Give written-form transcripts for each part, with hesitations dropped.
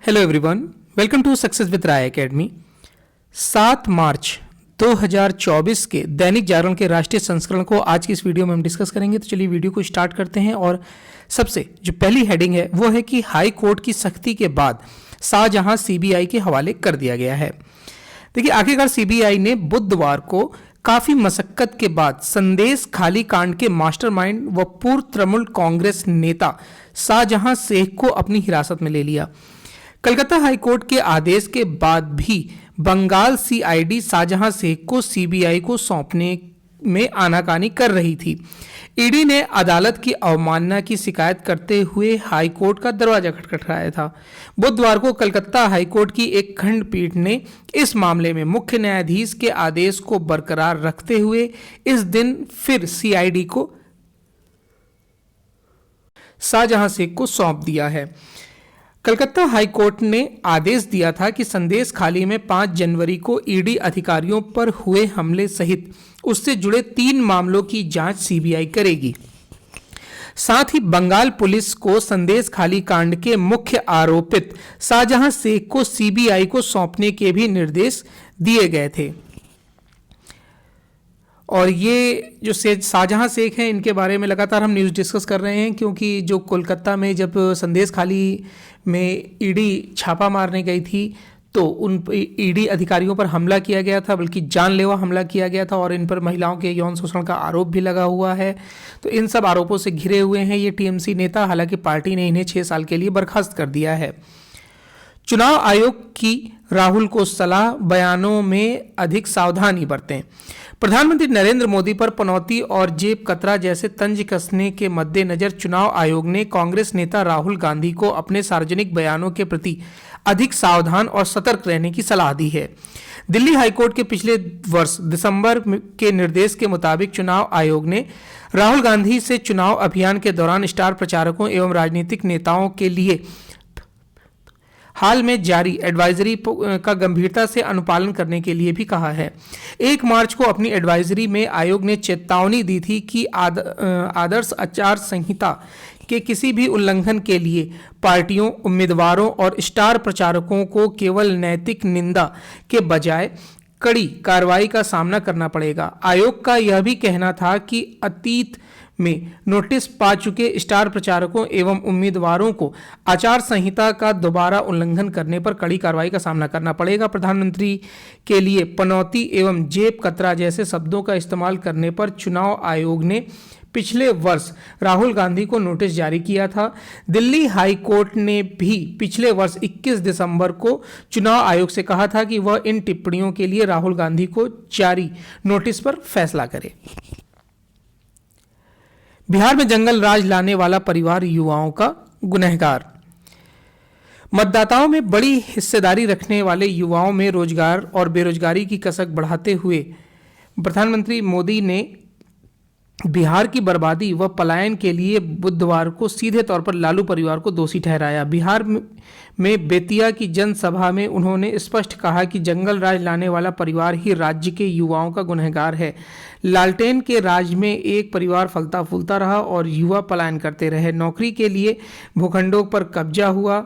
Hello everyone, welcome to success with Rai academy. 7 मार्च 2024 के दैनिक जागरण के राष्ट्रीय संस्करण को आज की इस वीडियो में हम डिस्कस करेंगे। तो चलिए वीडियो को स्टार्ट करते हैं। और सबसे जो पहली हेडिंग है वो है कि हाई कोर्ट की सख्ती के बाद शाहजहां सीबीआई के हवाले कर दिया गया है। देखिए, आखिरकार सीबीआई ने बुधवार को काफी मशक्कत के बाद संदेश खाली कांड के मास्टरमाइंड व पूर्व तृणमूल कांग्रेस नेता शाहजहां शेख को अपनी हिरासत में ले लिया। कलकत्ता हाईकोर्ट के आदेश के बाद भी बंगाल सीआईडी शाहजहां शेख को सीबीआई को सौंपने में आनाकानी कर रही थी। ईडी ने अदालत की अवमानना की शिकायत करते हुए हाईकोर्ट का दरवाजा खटखटाया था। बुधवार को कलकत्ता हाईकोर्ट की एक खंडपीठ ने इस मामले में मुख्य न्यायाधीश के आदेश को बरकरार रखते हुए इस दिन फिर सीआईडी को शाहजहां शेख को सौंप दिया है। कलकत्ता हाईकोर्ट ने आदेश दिया था कि संदेश खाली में 5 जनवरी को ईडी अधिकारियों पर हुए हमले सहित उससे जुड़े 3 मामलों की जांच सीबीआई करेगी। साथ ही बंगाल पुलिस को संदेश खाली कांड के मुख्य आरोपित शाहजहां शेख को सीबीआई को सौंपने के भी निर्देश दिए गए थे। और ये जो शाहजहां शेख हैं, इनके बारे में लगातार हम न्यूज़ डिस्कस कर रहे हैं, क्योंकि जो कोलकाता में जब संदेश खाली में ईडी छापा मारने गई थी तो उन ईडी अधिकारियों पर हमला किया गया था, बल्कि जानलेवा हमला किया गया था और इन पर महिलाओं के यौन शोषण का आरोप भी लगा हुआ है। तो इन सब आरोपों से घिरे हुए हैं ये टीएमसी नेता। हालांकि पार्टी ने इन्हें 6 साल के लिए बर्खास्त कर दिया है। चुनाव आयोग की राहुल को सलाह, बयानों में अधिक सावधानी बरतें। प्रधानमंत्री नरेंद्र मोदी पर पनौती और जेब कतरा जैसे तंज कसने के मद्देनजर चुनाव आयोग ने कांग्रेस नेता राहुल गांधी को अपने सार्वजनिक बयानों के प्रति अधिक सावधान और सतर्क रहने की सलाह दी है। दिल्ली हाईकोर्ट के पिछले वर्ष दिसंबर के निर्देश के मुताबिक चुनाव आयोग ने राहुल गांधी से चुनाव अभियान के दौरान स्टार प्रचारकों एवं राजनीतिक नेताओं के लिए हाल में जारी एडवाइजरी का गंभीरता से अनुपालन करने के लिए भी कहा है। 1 मार्च को अपनी एडवाइजरी में आयोग ने चेतावनी दी थी कि आदर्श आचार संहिता के किसी भी उल्लंघन के लिए पार्टियों, उम्मीदवारों और स्टार प्रचारकों को केवल नैतिक निंदा के बजाय कड़ी कार्रवाई का सामना करना पड़ेगा। आयोग का यह भी कहना था कि अतीत में नोटिस पा चुके स्टार प्रचारकों एवं उम्मीदवारों को आचार संहिता का दोबारा उल्लंघन करने पर कड़ी कार्रवाई का सामना करना पड़ेगा। प्रधानमंत्री के लिए पनौती एवं जेब कतरा जैसे शब्दों का इस्तेमाल करने पर चुनाव आयोग ने पिछले वर्ष राहुल गांधी को नोटिस जारी किया था। दिल्ली हाई कोर्ट ने भी पिछले वर्ष 21 दिसंबर को चुनाव आयोग से कहा था कि वह इन टिप्पणियों के लिए राहुल गांधी को जारी नोटिस पर फैसला करे। बिहार में जंगल राज लाने वाला परिवार युवाओं का गुनहगार। मतदाताओं में बड़ी हिस्सेदारी रखने वाले युवाओं में रोजगार और बेरोजगारी की कसक बढ़ाते हुए प्रधानमंत्री मोदी ने बिहार की बर्बादी व पलायन के लिए बुधवार को सीधे तौर पर लालू परिवार को दोषी ठहराया। बिहार में बेतिया की जनसभा में उन्होंने स्पष्ट कहा कि जंगल राज लाने वाला परिवार ही राज्य के युवाओं का गुनहगार है। लालटेन के राज में एक परिवार फलता फूलता रहा और युवा पलायन करते रहे। नौकरी के लिए भूखंडों पर कब्जा हुआ,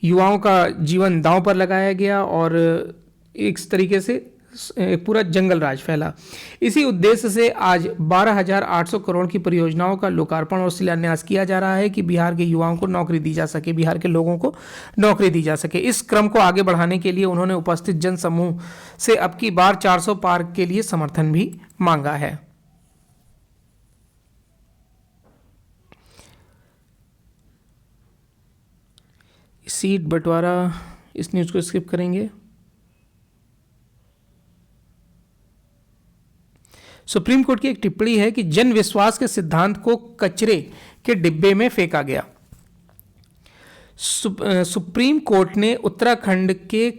युवाओं का जीवन दांव पर लगाया गया और एक तरीके से पूरा जंगल राज फैला। इसी उद्देश्य से आज 12,800 करोड़ की परियोजनाओं का लोकार्पण और शिलान्यास किया जा रहा है कि बिहार के युवाओं को नौकरी दी जा सके, बिहार के लोगों को नौकरी दी जा सके। इस क्रम को आगे बढ़ाने के लिए उन्होंने उपस्थित जन समूह से अब की बार 400 पार के लिए समर्थन भी मांगा है। सीट बंटवारा, इस न्यूज़ को स्किप करेंगे। सुप्रीम कोर्ट की एक टिप्पणी है कि जन विश्वास के सिद्धांत को कचरे के डिब्बे में फेंका गया। सुप्रीम कोर्ट ने उत्तराखंड के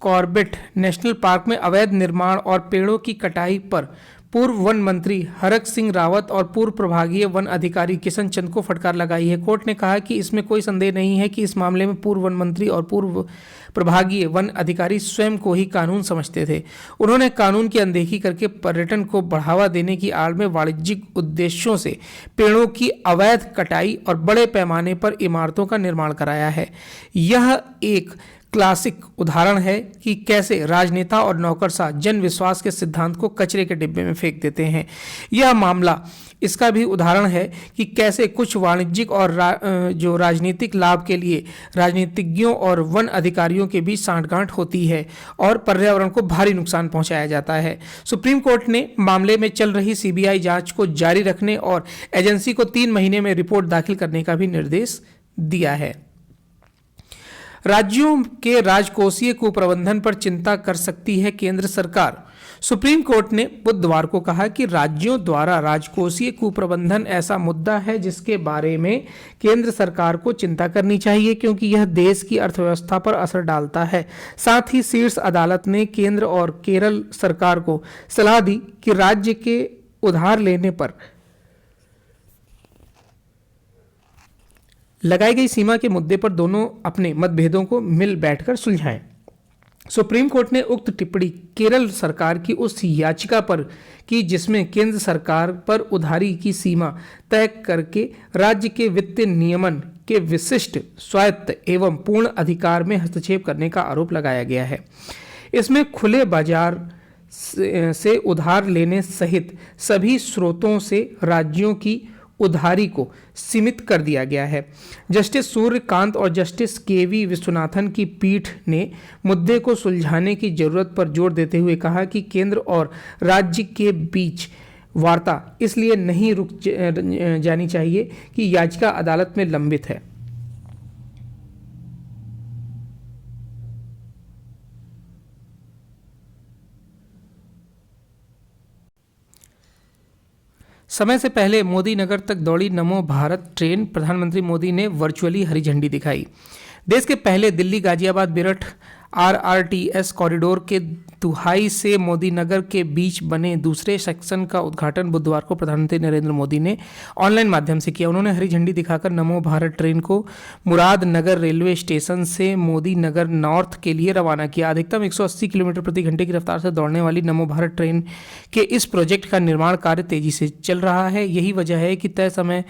कॉर्बेट नेशनल पार्क में अवैध निर्माण और पेड़ों की कटाई पर पूर्व वन मंत्री हरक सिंह रावत और पूर्व प्रभागीय वन अधिकारी किशन चंद को फटकार लगाई है। कोर्ट ने कहा कि इसमें कोई संदेह नहीं है कि इस मामले में पूर्व वन मंत्री और पूर्व प्रभागीय वन अधिकारी स्वयं को ही कानून समझते थे। उन्होंने कानून की अनदेखी करके पर्यटन को बढ़ावा देने की आड़ में वाणिज्यिक उद्देश्यों से पेड़ों की अवैध कटाई और बड़े पैमाने पर इमारतों का निर्माण कराया है। यह एक क्लासिक उदाहरण है कि कैसे राजनेता और नौकरशाह जन विश्वास के सिद्धांत को कचरे के डिब्बे में फेंक देते हैं। यह मामला इसका भी उदाहरण है कि कैसे कुछ वाणिज्यिक और जो राजनीतिक लाभ के लिए राजनीतिज्ञों और वन अधिकारियों के बीच सांठगांठ होती है और पर्यावरण को भारी नुकसान पहुंचाया जाता है। सुप्रीम कोर्ट ने मामले में चल रही सीबीआई जांच को जारी रखने और एजेंसी को 3 महीने में रिपोर्ट दाखिल करने का भी निर्देश दिया है। राज्यों के राजकोषीय कुप्रबंधन पर चिंता कर सकती है केंद्र सरकार। सुप्रीम कोर्ट ने बुधवार को कहा कि राज्यों द्वारा राजकोषीय कुप्रबंधन ऐसा मुद्दा है जिसके बारे में केंद्र सरकार को चिंता करनी चाहिए, क्योंकि यह देश की अर्थव्यवस्था पर असर डालता है। साथ ही शीर्ष अदालत ने केंद्र और केरल सरकार को सलाह दी कि राज्य के उधार लेने पर लगाई गई सीमा के मुद्दे पर दोनों अपने मतभेदों को मिल बैठकर सुलझाएं। सुप्रीम कोर्ट ने उक्त टिप्पणी केरल सरकार की उस याचिका पर की जिसमें केंद्र सरकार पर उधारी की सीमा तय करके राज्य के वित्तीय नियमन के विशिष्ट, स्वायत्त एवं पूर्ण अधिकार में हस्तक्षेप करने का आरोप लगाया गया है। इसमें खुले बाजार से उधार लेने सहित सभी स्रोतों से राज्यों की उधारी को सीमित कर दिया गया है। जस्टिस सूर्यकांत और जस्टिस केवी विश्वनाथन की पीठ ने मुद्दे को सुलझाने की जरूरत पर जोर देते हुए कहा कि केंद्र और राज्य के बीच वार्ता इसलिए नहीं रुक जानी चाहिए कि याचिका अदालत में लंबित है। समय से पहले मोदी नगर तक दौड़ी नमो भारत ट्रेन, प्रधानमंत्री मोदी ने वर्चुअली हरी झंडी दिखाई। देश के पहले दिल्ली गाजियाबाद मेरठ आरआरटीएस कॉरिडोर के दुहाई से मोदी नगर के बीच बने दूसरे सेक्शन का उद्घाटन बुधवार को प्रधानमंत्री नरेंद्र मोदी ने ऑनलाइन माध्यम से किया। उन्होंने हरी झंडी दिखाकर नमो भारत ट्रेन को मुरादनगर रेलवे स्टेशन से मोदी नगर नॉर्थ के लिए रवाना किया। अधिकतम 180 किलोमीटर प्रति घंटे की रफ्तार से दौड़ने वाली नमो भारत ट्रेन के इस प्रोजेक्ट का निर्माण कार्य तेजी से चल रहा है। यही वजह है कि तय समय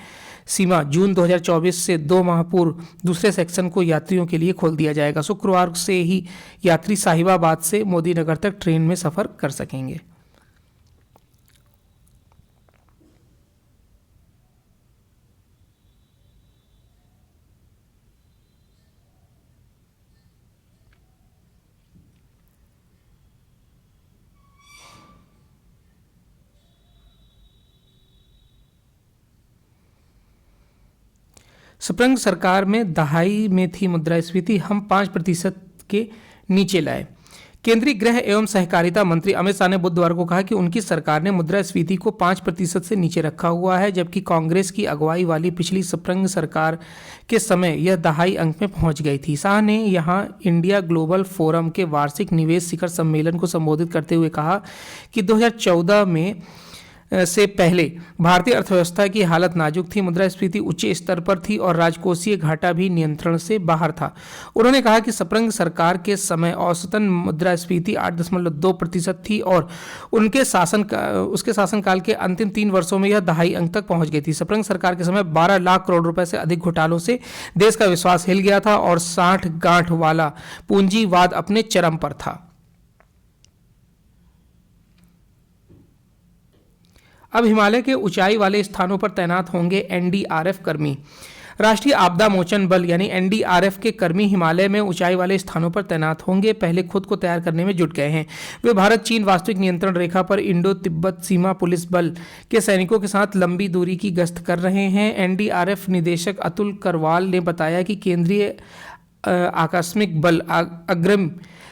सीमा जून 2024 से 2 माह पूर्व दूसरे सेक्शन को यात्रियों के लिए खोल दिया जाएगा। शुक्रवार से ही यात्री साहिबाबाद से मोदी नगर तक ट्रेन में सफर कर सकेंगे। स्प्रिंग सरकार में दहाई में थी मुद्रास्फीति, हम 5% के नीचे लाए। केंद्रीय गृह एवं सहकारिता मंत्री अमित शाह ने बुधवार को कहा कि उनकी सरकार ने मुद्रास्फीति को 5% से नीचे रखा हुआ है, जबकि कांग्रेस की अगुवाई वाली पिछली स्प्रिंग सरकार के समय यह दहाई अंक में पहुंच गई थी। शाह ने यहां इंडिया ग्लोबल फोरम के वार्षिक निवेश शिखर सम्मेलन को संबोधित करते हुए कहा कि 2014 में से पहले भारतीय अर्थव्यवस्था की हालत नाजुक थी, मुद्रास्फीति उच्च स्तर पर थी और राजकोषीय घाटा भी नियंत्रण से बाहर था। उन्होंने कहा कि स्प्रिंग सरकार के समय औसतन मुद्रास्फीति 8.2% थी और उसके शासनकाल के अंतिम 3 वर्षों में यह दहाई अंक तक पहुंच गई थी। स्प्रिंग सरकार के समय 12 लाख करोड़ रुपए से अधिक घोटालों से देश का विश्वास हिल गया था और साठ गांठ वाला पूंजीवाद अपने चरम पर था। अब हिमालय के ऊंचाई वाले स्थानों पर तैनात होंगे एनडीआरएफ कर्मी। राष्ट्रीय आपदा मोचन बल यानी एनडीआरएफ के कर्मी हिमालय में ऊंचाई वाले स्थानों पर तैनात होंगे। पहले खुद को तैयार करने में जुट गए हैं। वे भारत चीन वास्तविक नियंत्रण रेखा पर इंडो तिब्बत सीमा पुलिस बल के सैनिकों के साथ लंबी दूरी की गश्त कर रहे हैं। एनडीआरएफ निदेशक अतुल करवाल ने बताया कि केंद्रीय आकस्मिक बल अग्रिम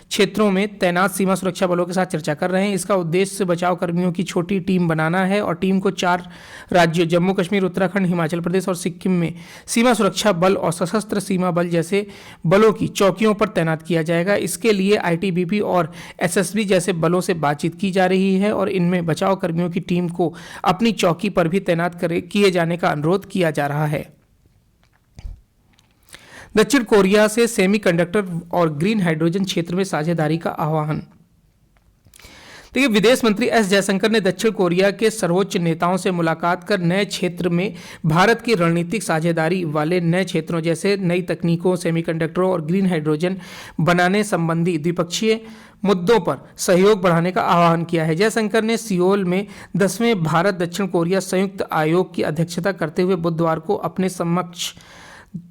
क्षेत्रों में तैनात सीमा सुरक्षा बलों के साथ चर्चा कर रहे हैं। इसका उद्देश्य बचाव कर्मियों की छोटी टीम बनाना है और टीम को 4 राज्यों जम्मू कश्मीर, उत्तराखंड, हिमाचल प्रदेश और सिक्किम में सीमा सुरक्षा बल और सशस्त्र सीमा बल जैसे बलों की चौकियों पर तैनात किया जाएगा। इसके लिए आईटीबीपी और एसएसबी जैसे बलों से बातचीत की जा रही है और इनमें बचाव कर्मियों की टीम को अपनी चौकी पर भी तैनात किए जाने का अनुरोध किया जा रहा है। दक्षिण कोरिया से सेमीकंडक्टर और ग्रीन हाइड्रोजन क्षेत्र में साझेदारी का आह्वान। देखिए, विदेश मंत्री एस जयशंकर ने दक्षिण कोरिया के सर्वोच्च नेताओं से मुलाकात कर नए क्षेत्र में भारत की रणनीतिक साझेदारी वाले नए क्षेत्रों जैसे नई तकनीकों, सेमीकंडक्टरों और ग्रीन हाइड्रोजन बनाने संबंधी द्विपक्षीय मुद्दों पर सहयोग बढ़ाने का आह्वान किया है। जयशंकर ने सियोल में 10वें भारत दक्षिण कोरिया संयुक्त आयोग की अध्यक्षता करते हुए बुधवार को अपने समक्ष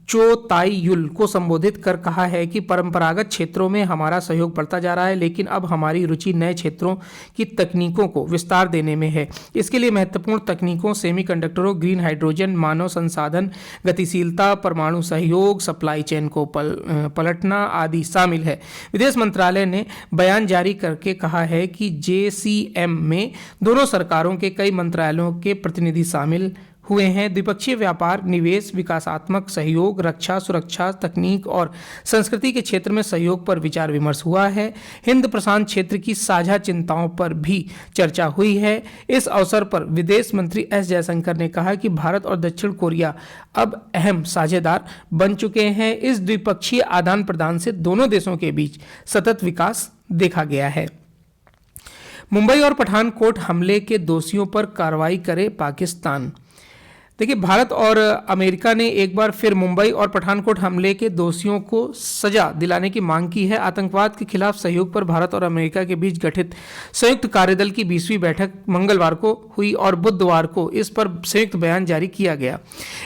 चो ताई युल को संबोधित कर कहा है कि परंपरागत क्षेत्रों में हमारा सहयोग बढ़ता जा रहा है, लेकिन अब हमारी रुचि नए क्षेत्रों की तकनीकों को विस्तार देने में है। इसके लिए महत्वपूर्ण तकनीकों, सेमीकंडक्टरों, ग्रीन हाइड्रोजन, मानव संसाधन, गतिशीलता, परमाणु सहयोग, सप्लाई चेन को पलटना आदि शामिल है। विदेश मंत्रालय ने बयान जारी करके कहा है कि JCM में दोनों सरकारों के कई मंत्रालयों के प्रतिनिधि शामिल हुए हैं। द्विपक्षीय व्यापार, निवेश, विकासात्मक सहयोग, रक्षा, सुरक्षा, तकनीक और संस्कृति के क्षेत्र में सहयोग पर विचार विमर्श हुआ है। हिंद प्रशांत क्षेत्र की साझा चिंताओं पर भी चर्चा हुई है। इस अवसर पर विदेश मंत्री एस जयशंकर ने कहा कि भारत और दक्षिण कोरिया अब अहम साझेदार बन चुके हैं। इस द्विपक्षीय आदान प्रदान से दोनों देशों के बीच सतत विकास देखा गया है। मुंबई और पठानकोट हमले के दोषियों पर कार्रवाई करे पाकिस्तान। देखिए, भारत और अमेरिका ने एक बार फिर मुंबई और पठानकोट हमले के दोषियों को सजा दिलाने की मांग की है। आतंकवाद के खिलाफ सहयोग पर भारत और अमेरिका के बीच गठित संयुक्त कार्यदल की 20वीं बैठक मंगलवार को हुई और बुधवार को इस पर संयुक्त बयान जारी किया गया।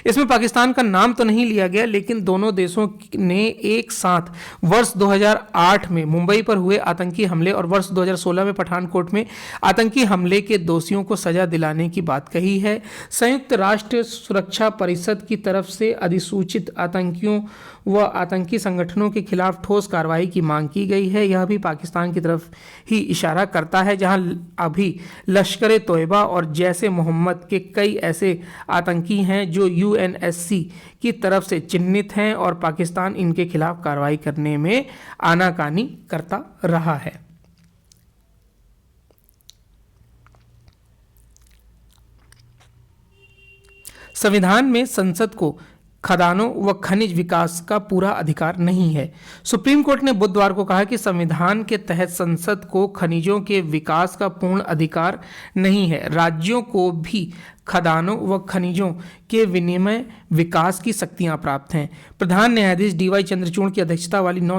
इसमें पाकिस्तान का नाम तो नहीं लिया गया, लेकिन दोनों देशों ने एक साथ वर्ष 2008 में मुंबई पर हुए आतंकी हमले और वर्ष 2016 में पठानकोट में आतंकी हमले के दोषियों को सजा दिलाने की बात कही है। संयुक्त राष्ट्र सुरक्षा परिषद की तरफ से अधिसूचित आतंकियों व आतंकी संगठनों के खिलाफ ठोस कार्रवाई की मांग की गई है। यह भी पाकिस्तान की तरफ ही इशारा करता है, जहां अभी लश्कर तोयबा और जैसे मोहम्मद के कई ऐसे आतंकी हैं जो UNSC की तरफ से चिन्हित हैं और पाकिस्तान इनके खिलाफ कार्रवाई करने में आनाकानी करता रहा है। संविधान में संसद को खदानों व खनिज विकास का पूरा अधिकार नहीं है। सुप्रीम कोर्ट ने बुधवार को कहा कि संविधान के तहत संसद को खनिजों के विकास का पूर्ण अधिकार नहीं है। राज्यों को भी खदानों व खनिजों के विनिमय विकास की शक्तियां प्राप्त हैं। प्रधान न्यायाधीश DY चंद्रचूड़ की अध्यक्षता वाली 9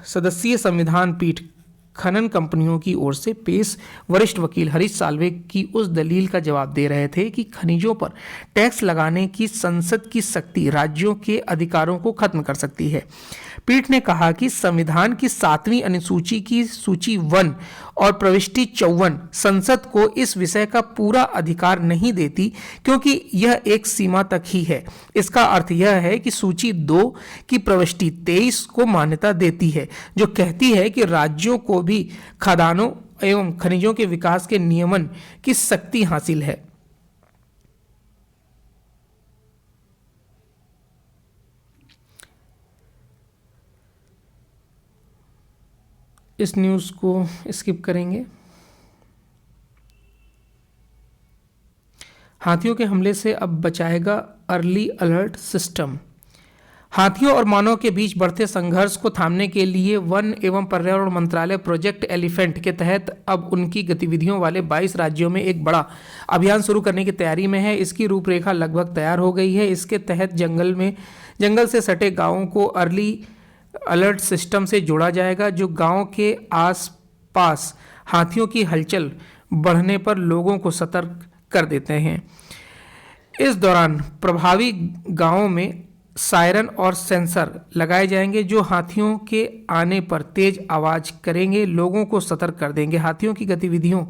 सदस्यीय संविधान पीठ खनन कंपनियों की ओर से पेश वरिष्ठ वकील हरीश साल्वे की उस दलील का जवाब दे रहे थे कि खनिजों पर टैक्स लगाने की संसद की शक्ति राज्यों के अधिकारों को खत्म कर सकती है। पीठ ने कहा कि संविधान की 7वीं अनुसूची की सूची 1 और प्रविष्टि 54 संसद को इस विषय का पूरा अधिकार नहीं देती, क्योंकि यह एक सीमा तक ही है। इसका अर्थ यह है कि सूची 2 की प्रविष्टि 23 को मान्यता देती है, जो कहती है कि राज्यों को भी खदानों एवं खनिजों के विकास के नियमन की शक्ति हासिल है। इस न्यूज़ को स्किप करेंगे। हाथियों के हमले से अब बचाएगा अर्ली अलर्ट सिस्टम। हाथियों और मानव के बीच बढ़ते संघर्ष को थामने के लिए वन एवं पर्यावरण मंत्रालय प्रोजेक्ट एलिफेंट के तहत अब उनकी गतिविधियों वाले 22 राज्यों में एक बड़ा अभियान शुरू करने की तैयारी में है। इसकी रूपरेखा लगभग तैयार हो गई है। इसके तहत जंगल से सटे गांवों को अर्ली अलर्ट सिस्टम से जोड़ा जाएगा, जो गांव के आसपास हाथियों की हलचल बढ़ने पर लोगों को सतर्क कर देते हैं। इस दौरान प्रभावी गांवों में सायरन और सेंसर लगाए जाएंगे जो हाथियों के आने पर तेज आवाज करेंगे, लोगों को सतर्क कर देंगे। हाथियों की गतिविधियों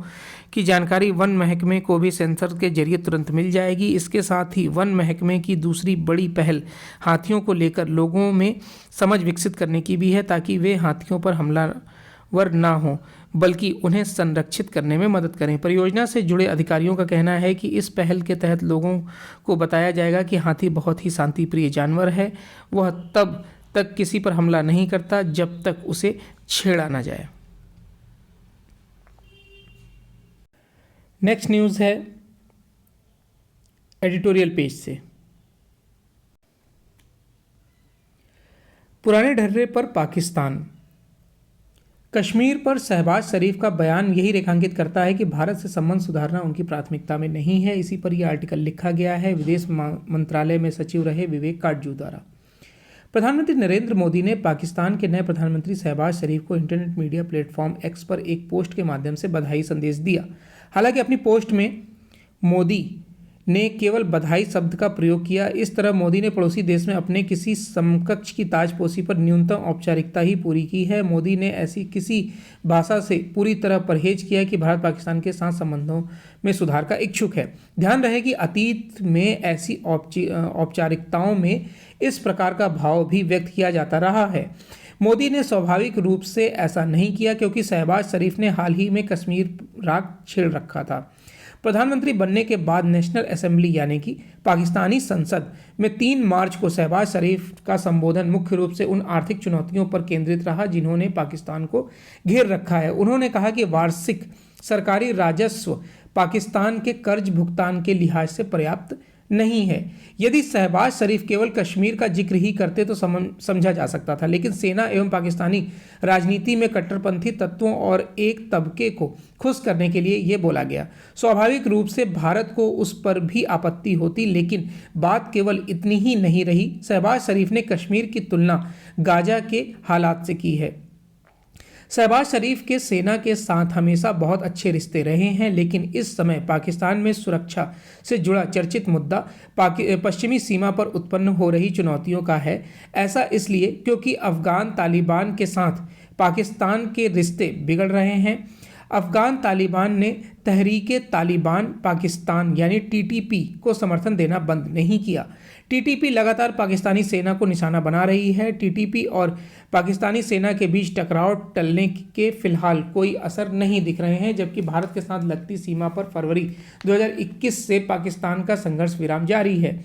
की जानकारी वन महकमे को भी सेंसर के जरिए तुरंत मिल जाएगी। इसके साथ ही वन महकमे की दूसरी बड़ी पहल हाथियों को लेकर लोगों में समझ विकसित करने की भी है, ताकि वे हाथियों पर हमलावर ना हों बल्कि उन्हें संरक्षित करने में मदद करें। परियोजना से जुड़े अधिकारियों का कहना है कि इस पहल के तहत लोगों को बताया जाएगा कि हाथी बहुत ही शांतिप्रिय जानवर है। वह तब तक किसी पर हमला नहीं करता जब तक उसे छेड़ा ना जाए। नेक्स्ट न्यूज़ है एडिटोरियल पेज से। पुराने ढर्रे पर पाकिस्तान। कश्मीर पर शहबाज शरीफ का बयान यही रेखांकित करता है कि भारत से संबंध सुधारना उनकी प्राथमिकता में नहीं है। इसी पर यह आर्टिकल लिखा गया है विदेश मंत्रालय में सचिव रहे विवेक काटजू द्वारा। प्रधानमंत्री नरेंद्र मोदी ने पाकिस्तान के नए प्रधानमंत्री शहबाज शरीफ को इंटरनेट मीडिया प्लेटफॉर्म एक्स पर एक पोस्ट के माध्यम से बधाई संदेश दिया। हालांकि अपनी पोस्ट में मोदी ने केवल बधाई शब्द का प्रयोग किया। इस तरह मोदी ने पड़ोसी देश में अपने किसी समकक्ष की ताजपोशी पर न्यूनतम औपचारिकता ही पूरी की है। मोदी ने ऐसी किसी भाषा से पूरी तरह परहेज किया कि भारत पाकिस्तान के साथ संबंधों में सुधार का इच्छुक है। ध्यान रहे कि अतीत में ऐसी औपचारिकताओं में इस प्रकार का भाव भी व्यक्त किया जाता रहा है। मोदी ने स्वाभाविक रूप से ऐसा नहीं किया क्योंकि शहबाज शरीफ ने हाल ही में कश्मीर राग छेड़ रखा था। प्रधानमंत्री बनने के बाद नेशनल असेंबली यानी कि पाकिस्तानी संसद में 3 मार्च को शहबाज शरीफ का संबोधन मुख्य रूप से उन आर्थिक चुनौतियों पर केंद्रित रहा जिन्होंने पाकिस्तान को घेर रखा है। उन्होंने कहा कि वार्षिक सरकारी राजस्व पाकिस्तान के कर्ज भुगतान के लिहाज से पर्याप्त नहीं है। यदि शहबाज शरीफ केवल कश्मीर का जिक्र ही करते तो समझा जा सकता था, लेकिन सेना एवं पाकिस्तानी राजनीति में कट्टरपंथी तत्वों और एक तबके को खुश करने के लिए ये बोला गया। स्वाभाविक रूप से भारत को उस पर भी आपत्ति होती, लेकिन बात केवल इतनी ही नहीं रही। शहबाज शरीफ ने कश्मीर की तुलना गाजा के हालात से की है। शहबाज शरीफ के सेना के साथ हमेशा बहुत अच्छे रिश्ते रहे हैं, लेकिन इस समय पाकिस्तान में सुरक्षा से जुड़ा चर्चित मुद्दा पश्चिमी सीमा पर उत्पन्न हो रही चुनौतियों का है। ऐसा इसलिए क्योंकि अफगान तालिबान के साथ पाकिस्तान के रिश्ते बिगड़ रहे हैं। अफगान तालिबान ने तहरीके तालिबान पाकिस्तान यानी टीटीपी को समर्थन देना बंद नहीं किया। टीटीपी लगातार पाकिस्तानी सेना को निशाना बना रही है। टीटीपी और पाकिस्तानी सेना के बीच टकराव टलने के फिलहाल कोई असर नहीं दिख रहे हैं, जबकि भारत के साथ लगती सीमा पर फरवरी 2021 से पाकिस्तान का संघर्ष विराम जारी है।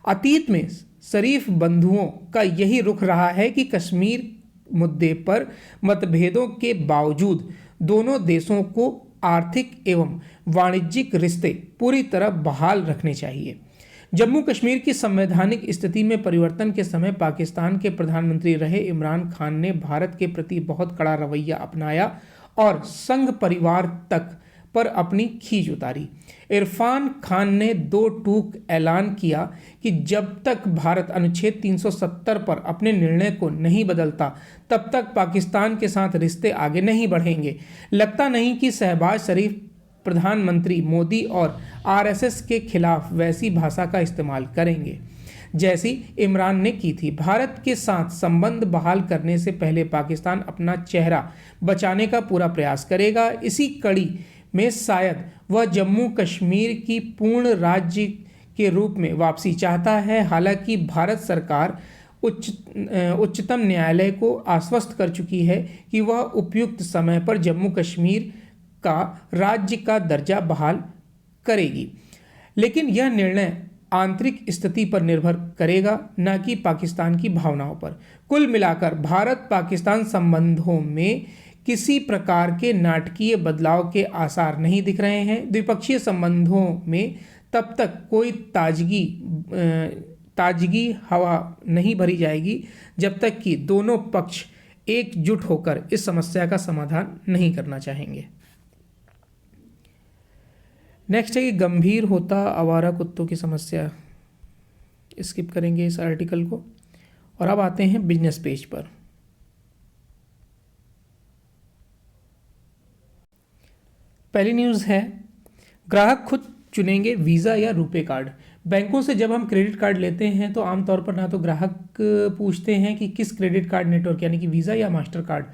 अतीत में शरीफ बंधुओं का यही रुख रहा है कि कश्मीर मुद्दे पर मतभेदों के बावजूद दोनों देशों को आर्थिक एवं वाणिज्यिक रिश्ते पूरी तरह बहाल रखने चाहिए। जम्मू कश्मीर की संवैधानिक स्थिति में परिवर्तन के समय पाकिस्तान के प्रधानमंत्री रहे इमरान खान ने भारत के प्रति बहुत कड़ा रवैया अपनाया और संघ परिवार तक पर अपनी खींच उतारी। इरफान खान ने 2 टूक ऐलान किया कि जब तक भारत अनुच्छेद 370 पर अपने निर्णय को नहीं बदलता तब तक पाकिस्तान के साथ रिश्ते आगे नहीं बढ़ेंगे। लगता नहीं कि शहबाज शरीफ प्रधानमंत्री मोदी और आरएसएस के खिलाफ वैसी भाषा का इस्तेमाल करेंगे जैसी इमरान ने की थी। भारत के साथ संबंध बहाल करने से पहले पाकिस्तान अपना चेहरा बचाने का पूरा प्रयास करेगा। इसी कड़ी में शायद वह जम्मू कश्मीर की पूर्ण राज्य के रूप में वापसी चाहता है। हालांकि भारत सरकार उच्चतम न्यायालय को आश्वस्त कर चुकी है कि वह उपयुक्त समय पर जम्मू कश्मीर का राज्य का दर्जा बहाल करेगी, लेकिन यह निर्णय आंतरिक स्थिति पर निर्भर करेगा, न कि पाकिस्तान की भावनाओं पर। कुल मिलाकर भारत पाकिस्तान संबंधों में किसी प्रकार के नाटकीय बदलाव के आसार नहीं दिख रहे हैं। द्विपक्षीय संबंधों में तब तक कोई ताजगी हवा नहीं भरी जाएगी जब तक कि दोनों पक्ष एकजुट होकर इस समस्या का समाधान नहीं करना चाहेंगे। नेक्स्ट है कि गंभीर होता आवारा कुत्तों की समस्या। स्किप करेंगे इस आर्टिकल को और अब आते हैं बिजनेस पेज पर। पहली न्यूज़ है ग्राहक खुद चुनेंगे वीज़ा या रुपे कार्ड। बैंकों से जब हम क्रेडिट कार्ड लेते हैं तो आमतौर पर ना तो ग्राहक पूछते हैं कि किस क्रेडिट कार्ड नेटवर्क यानी कि वीज़ा या मास्टर कार्ड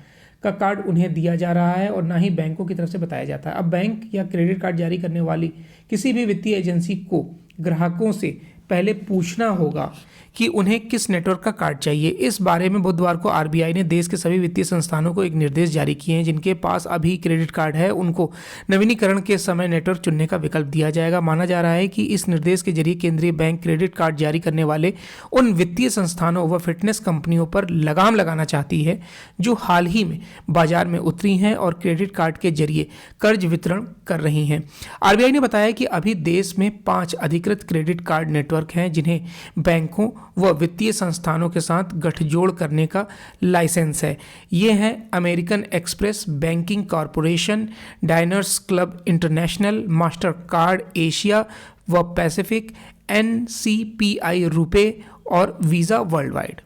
का कार्ड उन्हें दिया जा रहा है, और ना ही बैंकों की तरफ से बताया जाता है। अब बैंक या क्रेडिट कार्ड जारी करने वाली किसी भी वित्तीय एजेंसी को ग्राहकों से पहले पूछना होगा कि उन्हें किस नेटवर्क का कार्ड चाहिए। इस बारे में बुधवार को आरबीआई ने देश के सभी वित्तीय संस्थानों को एक निर्देश जारी किए हैं। जिनके पास अभी क्रेडिट कार्ड है उनको नवीनीकरण के समय नेटवर्क चुनने का विकल्प दिया जाएगा। माना जा रहा है कि इस निर्देश के जरिए केंद्रीय बैंक क्रेडिट कार्ड जारी करने वाले उन वित्तीय संस्थानों व फिटनेस कंपनियों पर लगाम लगाना चाहती है जो हाल ही में बाजार में उतरी हैं और क्रेडिट कार्ड के जरिए कर्ज वितरण कर रही हैं। आरबीआई ने बताया कि अभी देश में 5 अधिकृत क्रेडिट कार्ड नेटवर्क हैं जिन्हें बैंकों व वित्तीय संस्थानों के साथ गठजोड़ करने का लाइसेंस है। ये हैं American Express banking corporation, Diners Club International, Mastercard Asia व पैसिफिक, एनसीपीआई रुपे और वीज़ा वर्ल्ड वाइड।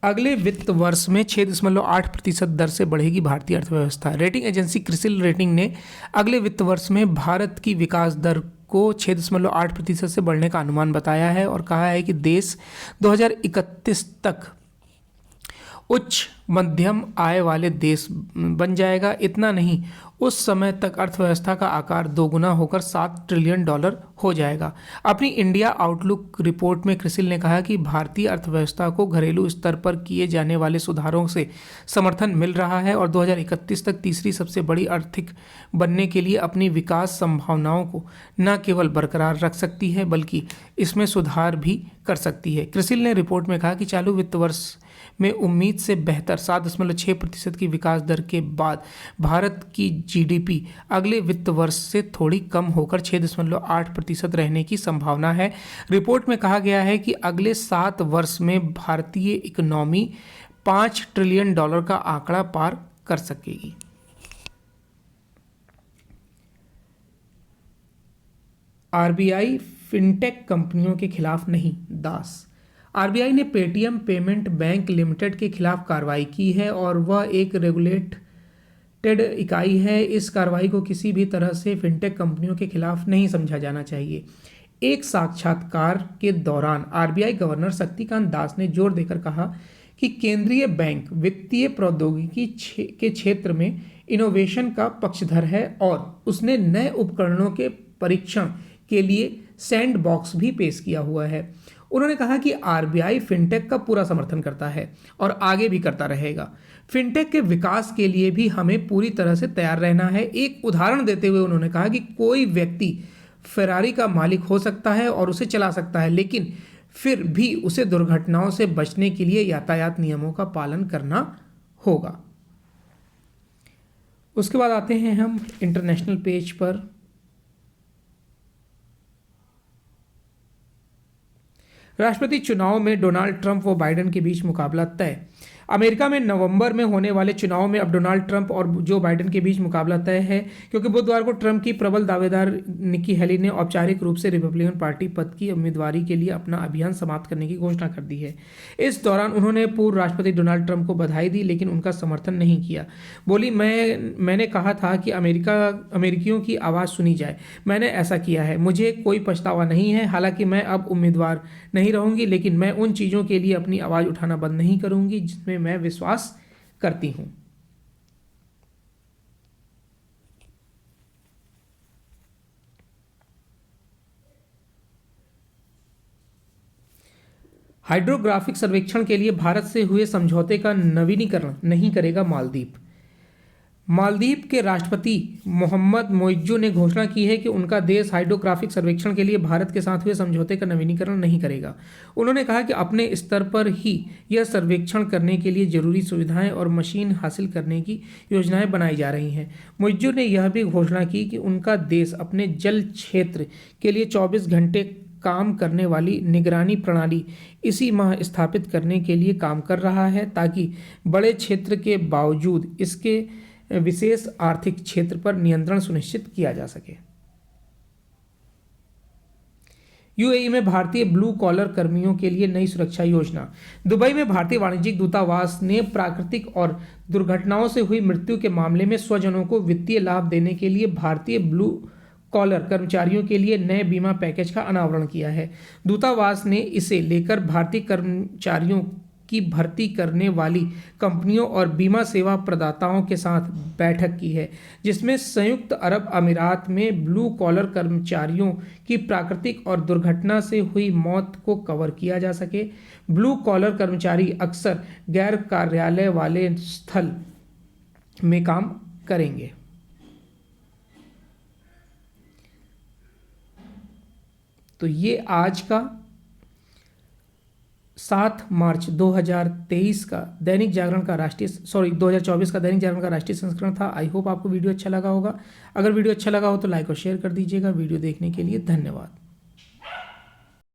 अगले वित्त वर्ष में 6.8% दर से बढ़ेगी भारतीय अर्थव्यवस्था। रेटिंग एजेंसी क्रिसिल रेटिंग ने अगले वित्त वर्ष में भारत की विकास दर को 6.8% से बढ़ने का अनुमान बताया है और कहा है कि देश 2031 तक उच्च मध्यम आय वाले देश बन जाएगा। इतना नहीं, उस समय तक अर्थव्यवस्था का आकार दोगुना होकर $7 ट्रिलियन हो जाएगा। अपनी इंडिया आउटलुक रिपोर्ट में क्रिसिल ने कहा कि भारतीय अर्थव्यवस्था को घरेलू स्तर पर किए जाने वाले सुधारों से समर्थन मिल रहा है और 2031 तक तीसरी सबसे बड़ी आर्थिक बनने के लिए अपनी विकास संभावनाओं को न केवल बरकरार रख सकती है बल्कि इसमें सुधार भी कर सकती है। क्रिसिल ने रिपोर्ट में कहा कि चालू वित्त वर्ष में उम्मीद से बेहतर 7.6% की विकास दर के बाद भारत की जीडीपी अगले वित्त वर्ष से थोड़ी कम होकर 6.8% रहने की संभावना है। रिपोर्ट में कहा गया है कि अगले 7 वर्ष में भारतीय इकोनॉमी $5 ट्रिलियन का आंकड़ा पार कर सकेगी। आरबीआई फिनटेक कंपनियों के खिलाफ नहीं, दास। आरबीआई ने पेटीएम पेमेंट बैंक लिमिटेड के खिलाफ कार्रवाई की है और वह एक रेगुलेटेड इकाई है। इस कार्रवाई को किसी भी तरह से फिनटेक कंपनियों के खिलाफ नहीं समझा जाना चाहिए। एक साक्षात्कार के दौरान आरबीआई गवर्नर शक्तिकांत दास ने जोर देकर कहा कि केंद्रीय बैंक वित्तीय प्रौद्योगिकी के क्षेत्र में इनोवेशन का पक्षधर है और उसने नए उपकरणों के परीक्षण के लिए सैंडबॉक्स भी पेश किया हुआ है। उन्होंने कहा कि आरबीआई फिनटेक का पूरा समर्थन करता है और आगे भी करता रहेगा। फिनटेक के विकास के लिए भी हमें पूरी तरह से तैयार रहना है। एक उदाहरण देते हुए उन्होंने कहा कि कोई व्यक्ति फेरारी का मालिक हो सकता है और उसे चला सकता है, लेकिन फिर भी उसे दुर्घटनाओं से बचने के लिए यातायात नियमों का पालन करना होगा। उसके बाद आते हैं हम इंटरनेशनल पेज पर। राष्ट्रपति चुनाव में डोनाल्ड ट्रंप व बाइडेन के बीच मुकाबला तय। अमेरिका में नवंबर में होने वाले चुनाव में अब डोनाल्ड ट्रंप और जो बाइडेन के बीच मुकाबला तय है, क्योंकि बुधवार को ट्रंप की प्रबल दावेदार निकी हेली ने औपचारिक रूप से रिपब्लिकन पार्टी पद की उम्मीदवारी के लिए अपना अभियान समाप्त करने की घोषणा कर दी है। इस दौरान उन्होंने पूर्व राष्ट्रपति डोनाल्ड ट्रंप को बधाई दी, लेकिन उनका समर्थन नहीं किया। बोली, मैंने कहा था कि अमेरिकियों की आवाज़ सुनी जाए। मैंने ऐसा किया है। मुझे कोई पछतावा नहीं है। हालांकि मैं अब उम्मीदवार नहीं रहूंगी, लेकिन मैं उन चीज़ों के लिए अपनी आवाज़ उठाना बंद नहीं करूंगी जिसमें मैं विश्वास करती हूं। हाइड्रोग्राफिक सर्वेक्षण के लिए भारत से हुए समझौते का नवीनीकरण नहीं करेगा मालदीव। मालदीव के राष्ट्रपति मोहम्मद मोइज्जू ने घोषणा की है कि उनका देश हाइड्रोग्राफिक सर्वेक्षण के लिए भारत के साथ हुए समझौते का नवीनीकरण नहीं करेगा। उन्होंने कहा कि अपने स्तर पर ही यह सर्वेक्षण करने के लिए जरूरी सुविधाएं और मशीन हासिल करने की योजनाएं बनाई जा रही हैं। मोइज्जू ने यह भी घोषणा की कि उनका देश अपने जल क्षेत्र के लिए 24 घंटे काम करने वाली निगरानी प्रणाली इसी माह स्थापित करने के लिए काम कर रहा है, ताकि बड़े क्षेत्र के बावजूद इसके विशेष आर्थिक क्षेत्र पर नियंत्रण सुनिश्चित किया जा सके। यूएई में भारतीय ब्लू कॉलर कर्मियों के लिए नई सुरक्षा योजना। दुबई में भारतीय वाणिज्यिक दूतावास ने प्राकृतिक और दुर्घटनाओं से हुई मृत्यु के मामले में स्वजनों को वित्तीय लाभ देने के लिए भारतीय ब्लू कॉलर कर्मचारियों के लिए नए बीमा पैकेज का अनावरण किया है। दूतावास ने इसे लेकर भारतीय कर्मचारियों की भर्ती करने वाली कंपनियों और बीमा सेवा प्रदाताओं के साथ बैठक की है, जिसमें संयुक्त अरब अमीरात में ब्लू कॉलर कर्मचारियों की प्राकृतिक और दुर्घटना से हुई मौत को कवर किया जा सके। ब्लू कॉलर कर्मचारी अक्सर गैर कार्यालय वाले स्थल में काम करेंगे। तो ये आज का 7 मार्च 2023 का दैनिक जागरण का 2024 का दैनिक जागरण का राष्ट्रीय संस्करण था। आई होप आपको वीडियो अच्छा लगा होगा। अगर वीडियो अच्छा लगा हो तो लाइक और शेयर कर दीजिएगा। वीडियो देखने के लिए धन्यवाद।